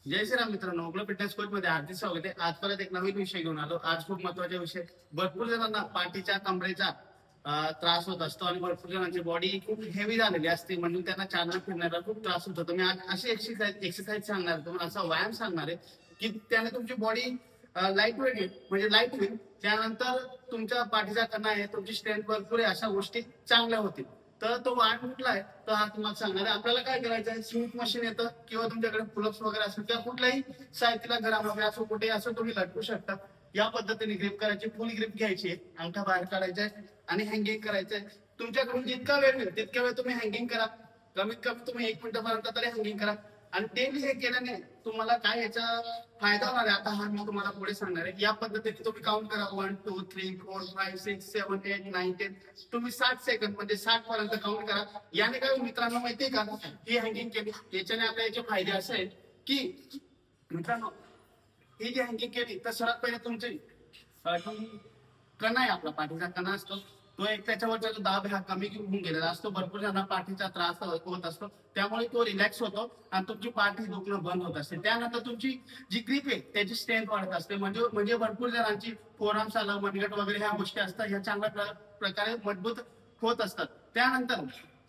जय श्रीराम मित्रांनो, ओगलो fitness coach मध्ये हार्दिक स्वागत आहे. आज परत एक नवीन विषय घेऊन आलो. आज खूप महत्वाचा विषय. भरपूर जणांना पाठीच्या कमरेचा त्रास होत असतो आणि भरपूर जणांची बॉडी खूप हेवी झालेली असते, म्हणून त्यांना चालणं फिरण्याला खूप त्रास होतो. तर मी आज अशी एक्सरसाइज सांगणार आहे, तुम्हाला असा व्यायाम सांगणार आहे की त्याने तुमची बॉडी लाईट वेट होईल, म्हणजे लाईट होईल. त्यानंतर तुमच्या पाठीचा कणा आहे, तुमची स्ट्रेंथ भरपूर आहे, अशा गोष्टी चांगल्या होतील. तर तो व्यायाम कुठला आहे तर हा तुम्हाला सांगणार आहे. आपल्याला काय करायचं आहे, स्मिथ मशीन येतं किंवा तुमच्याकडे पुलअप्स वगैरे असेल किंवा कुठल्याही साहित्याला घरामध्ये असो कुठे असो तुम्ही लटकू शकता. या पद्धतीने ग्रिप करायची, फुल ग्रिप घ्यायची, अंगठा बाहेर काढायचा आणि हँगिंग करायचंय. तुमच्याकडून जितका वेळ मिळेल तितक्या वेळ तुम्ही हँगिंग करा. कमीत कमी तुम्ही 1 मिनिटापर्यंत तरी हँगिंग करा. आणि डेली हे केल्याने तुम्हाला काय याचा फायदा होणार आहे आता हा मी तुम्हाला पुढे सांगणार आहे. या पद्धतीने तुम्ही काउंट करा, 1 2 3 4 5 6 7 8 9 10. तुम्ही 60 सेकंद म्हणजे 60 पर्यंत काउंट करा. याने काय मित्रांनो माहितीये का, ही हँगिंग केली याच्याने आपल्या याचे फायदे असे आहेत की मित्रांनो, ही जी हँगिंग केली तर सर्वात पहिले तुमची कणा आहे, आपला पाठीचा कणा असतो तो एक, त्याच्यावरचा जो दाब हा कमी होऊन गेलेला असतो. भरपूर जणांना पाठीचा त्रास होत असतो, त्यामुळे तो रिलॅक्स होतो आणि तुमची पाठी दुखणं बंद होत असते. त्यानंतर तुमची जी ग्रीप आहे त्याची स्ट्रेंथ वाढत असते, म्हणजे भरपूर जणांची फोरआर्म्स आलं, मनगट वगैरे ह्या गोष्टी असतात, ह्या चांगल्या प्रकारे मजबूत होत असतात. त्यानंतर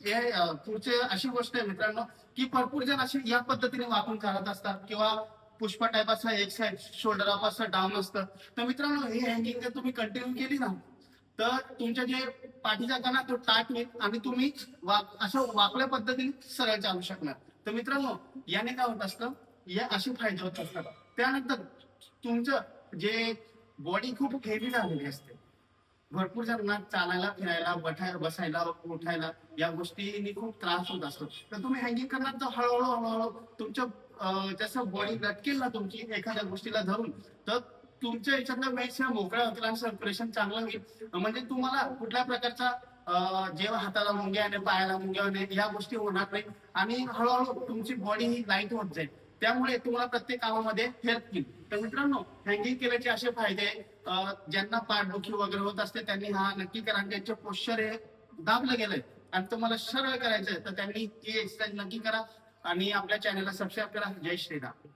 हे पुढचे अशी गोष्ट आहे मित्रांनो की भरपूर जण अशी या पद्धतीने वाकून करत असतात किंवा पुष्पा टाईप असं एक साईड शोल्डर अप असं डाऊन असतं. तर मित्रांनो ही हँगिंग जर तुम्ही कंटिन्यू केली ना तर तुमच्या जे पाठीचा कणा तो टाट होईल आणि तुम्ही असं वाकल्या पद्धतीने सरळ चालू शकणार. तर मित्रांनो याने काय होत असतं, या असे फायदे होत असतात. त्यानंतर तुमचं जे बॉडी खूप हेवी झालेली असते, भरपूर जणांना चालायला फिरायला बसायला उठायला या गोष्टींनी खूप त्रास होत असतो. तर तुम्ही हँगिंग करणार तर हळूहळू हळूहळू तुमच्या जसं बॉडी लटकेल ना तुमची एखाद्या गोष्टीला धरून, तर तुमच्या याच्यातल्या वेट्स ह्या मोकळ्या होतील आणि सर्क्युलेशन चांगलं होईल. म्हणजे तुम्हाला कुठल्या प्रकारचा जेव्हा हाताला मुंग्या आणि पायाला मुंग्या या गोष्टी होणार नाही आणि हळूहळू तुमची बॉडी ही लाईट होत जाईल. त्यामुळे तुम्हाला प्रत्येक कामामध्ये हेल्प होईल. तर मित्रांनो हँगिंग केल्याचे असे फायदे, ज्यांना पाठदुखी वगैरे होत असते त्यांनी हा नक्की करा. त्यांचे पोश्चर हे दाबलं गेलंय आणि तुम्हाला सरळ करायचंय तर त्यांनी ही एक्सरसाइज नक्की करा आणि आपल्या चॅनलला सबस्क्राईब करा. जय श्रीराम.